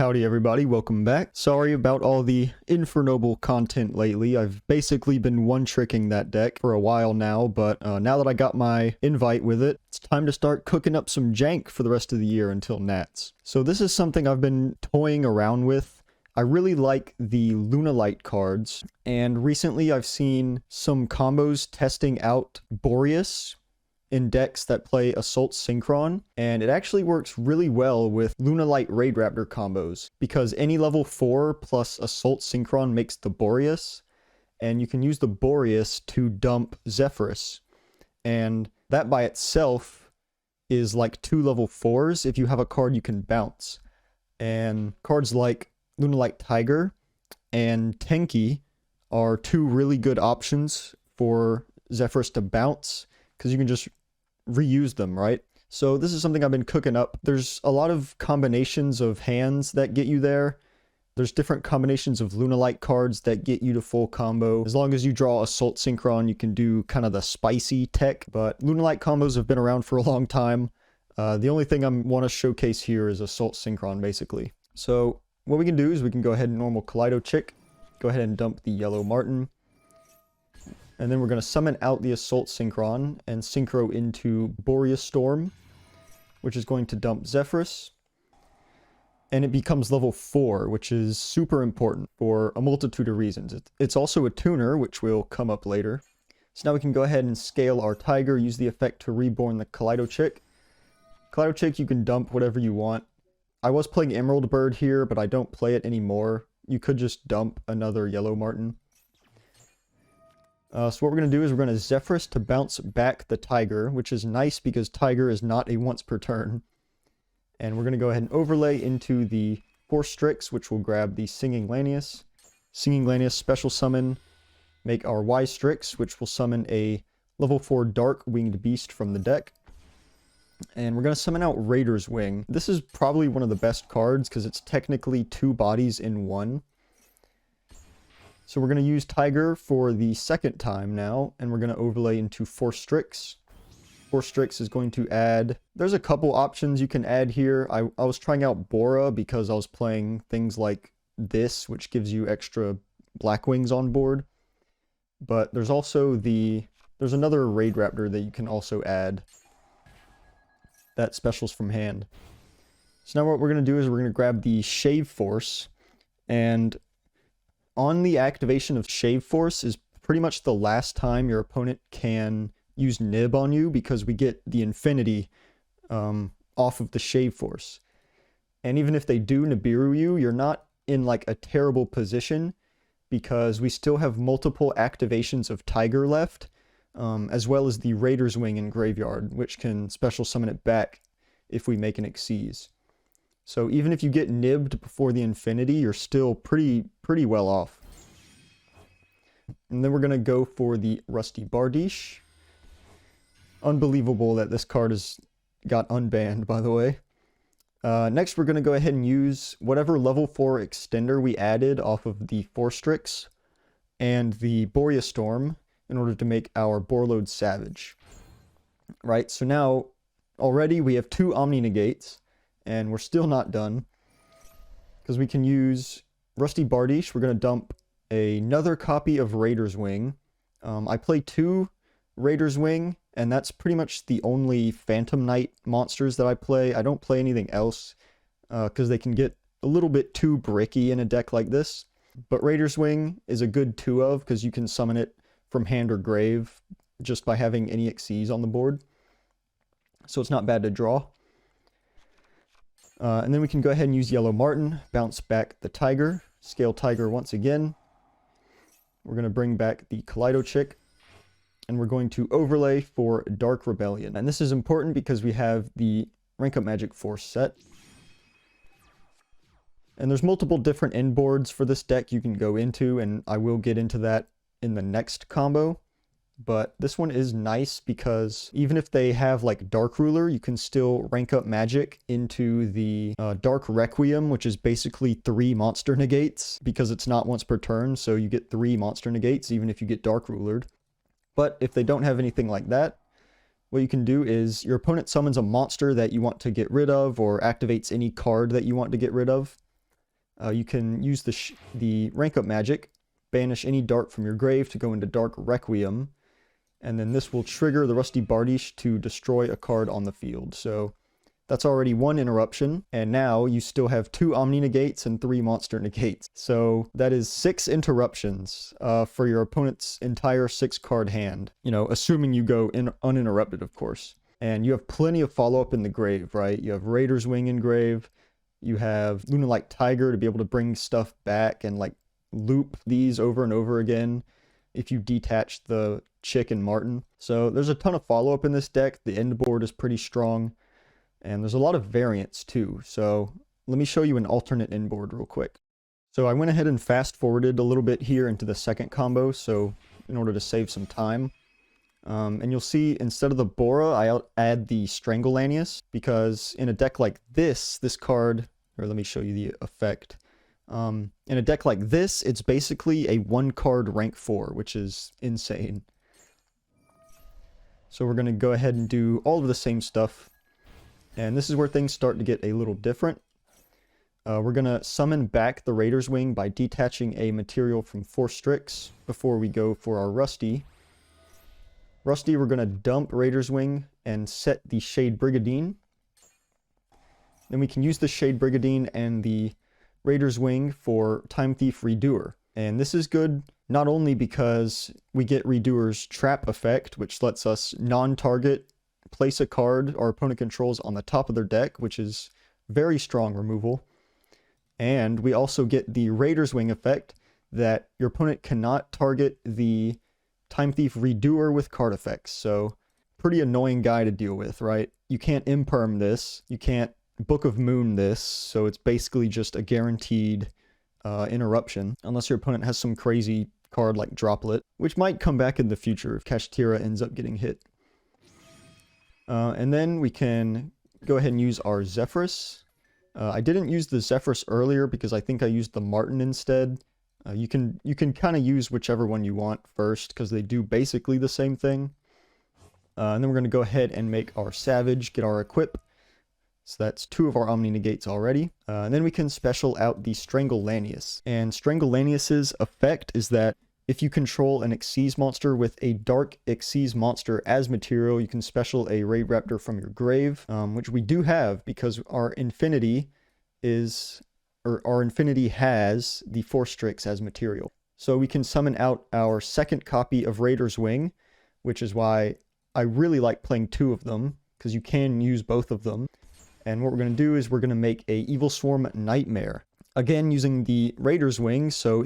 Howdy everybody, welcome back. Sorry about all the Infernoble content lately. I've basically been one-tricking that deck for a while now, but now that I got my invite with it, it's time to start cooking up some jank for the rest of the year until Nats. So this is something I've been toying around with. I really like the Lunalight cards, and recently I've seen some combos testing out Boreas in decks that play Assault Synchron, and it actually works really well with Lunalight Raidraptor combos, because any level 4 plus Assault Synchron makes the Boreas, and you can use the Boreas to dump Zephyrus, and that by itself is like 2 level 4s if you have a card you can bounce. And cards like Lunalight Tiger and Tenki are 2 really good options for Zephyrus to bounce, because you can just reuse them, right? So this is something I've been cooking up. There's a lot of combinations of hands that get you there. There's different combinations of Lunalight cards that get you to full combo. As long as you draw Assault Synchron, you can do kind of the spicy tech, but Lunalight combos have been around for a long time. The only thing I want to showcase here is Assault Synchron, basically. So what we can do is we can go ahead and normal Kaleido Chick, go ahead and dump the Yellow Martin, and then we're going to summon out the Assault Synchron and synchro into Boreas Storm, which is going to dump Zephyrus. And it becomes level 4, which is super important for a multitude of reasons. It's also a tuner, which will come up later. So now we can go ahead and scale our Tiger, use the effect to reborn the Kaleido Chick. Kaleido Chick, you can dump whatever you want. I was playing Emerald Bird here, but I don't play it anymore. You could just dump another Yellow Martin. So what we're going to do is we're going to Zephyrus to bounce back the Tiger, which is nice because Tiger is not a once per turn. And we're going to go ahead and overlay into the Force Strix, which will grab the Singing Lanius. Singing Lanius special summon, make our Y Strix, which will summon a level 4 Dark Winged Beast from the deck. And we're going to summon out Raider's Wing. This is probably one of the best cards because it's technically 2 bodies in 1. So we're going to use Tiger for the second time now, and we're going to overlay into Force Strix. Force Strix is going to add... There's a couple options you can add here. I was trying out Bora because I was playing things like this, which gives you extra Black Wings on board. But there's also there's another Raidraptor that you can also add that specials from hand. So now what we're going to do is we're going to grab the Shave Force, and on the activation of Shave Force is pretty much the last time your opponent can use Nib on you, because we get the Infinity off of the Shave Force. And even if they do Nibiru you, you're not in like a terrible position, because we still have multiple activations of Tiger left, as well as the Raider's Wing in Graveyard, which can special summon it back if we make an Xyz. So even if you get nibbed before the Infinity, you're still pretty well off. And then we're going to go for the Rusty Bardiche. Unbelievable that this card has got unbanned, by the way. Next, we're going to go ahead and use whatever level 4 extender we added off of the Force Strix and the Boreas Storm in order to make our Borlode Savage. Right, so now already we have 2 Omni Negates, and we're still not done, because we can use Rusty Bardiche. We're going to dump another copy of Raider's Wing. I play 2 Raider's Wing, and that's pretty much the only Phantom Knight monsters that I play. I don't play anything else, because they can get a little bit too bricky in a deck like this. But Raider's Wing is a good 2 of, because you can summon it from hand or grave just by having any Xyz on the board. So it's not bad to draw. And then we can go ahead and use Yellow Martin, bounce back the Tiger, scale Tiger once again. We're going to bring back the Kaleido Chick, and we're going to overlay for Dark Rebellion. And this is important because we have the Rank Up Magic Force set. And there's multiple different end boards for this deck you can go into, and I will get into that in the next combo. But this one is nice because even if they have like Dark Ruler, you can still rank up magic into the Dark Requiem, which is basically 3 monster negates, because it's not once per turn, so you get 3 monster negates even if you get Dark Rulered. But if they don't have anything like that, what you can do is your opponent summons a monster that you want to get rid of, or activates any card that you want to get rid of. You can use the rank up magic, banish any dart from your grave to go into Dark Requiem, and then this will trigger the Rusty Bardiche to destroy a card on the field. So that's already one interruption, and now you still have 2 Omni Negates and 3 Monster Negates. So that is 6 interruptions for your opponent's entire 6-card hand. You know, assuming you go uninterrupted, of course. And you have plenty of follow-up in the grave, right? You have Raider's Wing in grave. You have Lunalight Tiger to be able to bring stuff back and like loop these over and over again if you detach the Chick and Martin. So there's a ton of follow-up in this deck. The end board is pretty strong. And there's a lot of variance too. So let me show you an alternate end board real quick. So I went ahead and fast forwarded a little bit here into the second combo. So in order to save some time. And you'll see instead of the Bora, I'll add the Strangulanius, because in a deck like this card, or let me show you the effect. In a deck like this, it's basically a 1-card rank 4, which is insane. So we're going to go ahead and do all of the same stuff. And this is where things start to get a little different. We're going to summon back the Raider's Wing by detaching a material from 4 Strix before we go for our Rusty. Rusty, we're going to dump Raider's Wing and set the Shade Brigadine. Then we can use the Shade Brigadine and the Raider's Wing for Time Thief Redoer. And this is good not only because we get Redoer's trap effect, which lets us non-target place a card our opponent controls on the top of their deck, which is very strong removal. And we also get the Raider's Wing effect that your opponent cannot target the Time Thief Redoer with card effects. So pretty annoying guy to deal with, right? You can't imperm this, you can't Book of Moon this, so it's basically just a guaranteed interruption, unless your opponent has some crazy card like Droplet, which might come back in the future if Kashtira ends up getting hit. And then we can go ahead and use our Zephyrus. I didn't use the Zephyrus earlier because I think I used the Martin instead. You can kind of use whichever one you want first because they do basically the same thing. And then we're going to go ahead and make our Savage, get our Equip. So that's 2 of our Omni Negates already. And then we can special out the Strangulanius. And Strangulanius's effect is that if you control an Xyz monster with a Dark Xyz monster as material, you can special a Raidraptor from your grave, which we do have because our Infinity has the 4 Strix as material. So we can summon out our second copy of Raider's Wing, which is why I really like playing 2 of them, because you can use both of them. And what we're going to do is we're going to make a Evil Swarm Nightmare. Again, using the Raider's Wing, so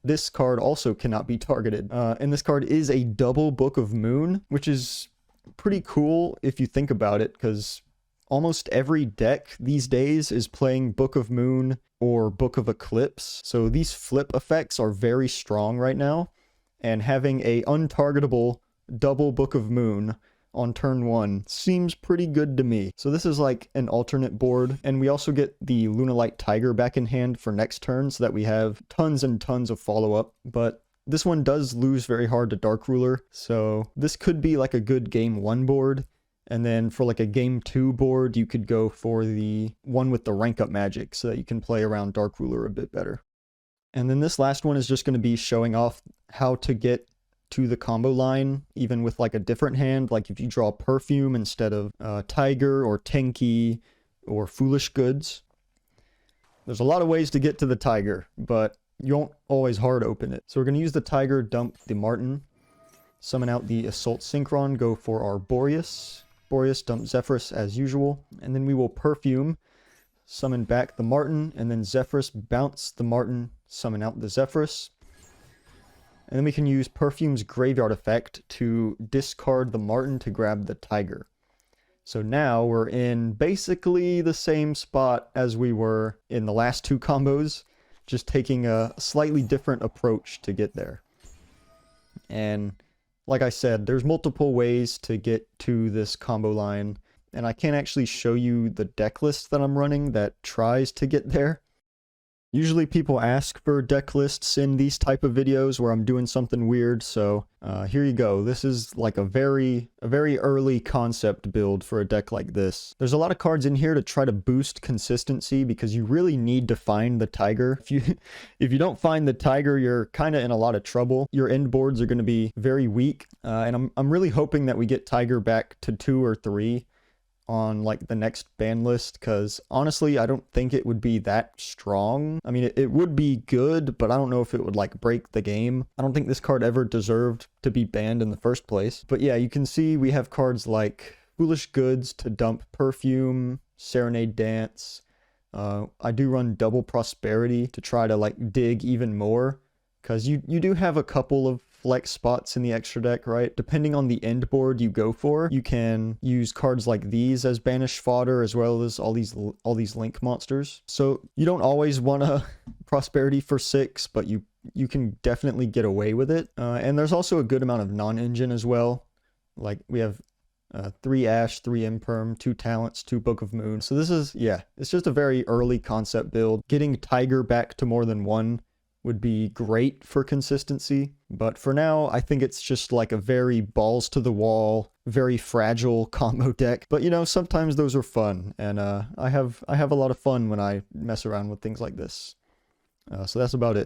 this card also cannot be targeted. And this card is a double Book of Moon, which is pretty cool if you think about it, because almost every deck these days is playing Book of Moon or Book of Eclipse. So these flip effects are very strong right now. And having a untargetable double Book of Moon on turn 1 seems pretty good to me. So this is like an alternate board, and we also get the Lunalight Tiger back in hand for next turn so that we have tons and tons of follow-up, but this one does lose very hard to Dark Ruler, so this could be like a good game 1 board, and then for like a game 2 board you could go for the one with the rank up magic so that you can play around Dark Ruler a bit better. And then this last one is just going to be showing off how to get to the combo line, even with like a different hand, like if you draw Perfume instead of Tiger or Tenki or Foolish Goods. There's a lot of ways to get to the Tiger, but you won't always hard open it. So we're going to use the Tiger, dump the Martin, summon out the Assault Synchron, go for our Boreas, dump Zephyrus as usual, and then we will Perfume, summon back the Martin, and then Zephyrus, bounce the Martin, summon out the Zephyrus. And then we can use Perfume's Graveyard effect to discard the Martin to grab the Tiger. So now we're in basically the same spot as we were in the last 2 combos, just taking a slightly different approach to get there. And like I said, there's multiple ways to get to this combo line, and I can't actually show you the deck list that I'm running that tries to get there. Usually people ask for deck lists in these type of videos where I'm doing something weird, so here you go. This is like a very early concept build for a deck like this. There's a lot of cards in here to try to boost consistency because you really need to find the tiger. If you don't find the tiger, you're kind of in a lot of trouble. Your end boards are going to be very weak, and I'm really hoping that we get tiger back to 2 or 3 on like the next ban list, because honestly I don't think it would be that strong. I mean, it would be good, but I don't know if it would like break the game. I don't think this card ever deserved to be banned in the first place. But yeah, you can see we have cards like Foolish Goods to dump Perfume, Serenade Dance. I do run Double Prosperity to try to like dig even more, because you do have a couple of flex spots in the extra deck, right? Depending on the end board you go for, you can use cards like these as banished fodder, as well as all these link monsters. So you don't always want a prosperity for 6, but you can definitely get away with it. And there's also a good amount of non-engine as well. Like we have 3 Ash, 3 Imperm, 2 Talents, 2 Book of Moon. So this is, yeah, it's just a very early concept build. Getting Tiger back to more than 1 would be great for consistency, but for now I think it's just like a very balls to the wall, very fragile combo deck. But you know, sometimes those are fun, and I have a lot of fun when I mess around with things like this. So that's about it.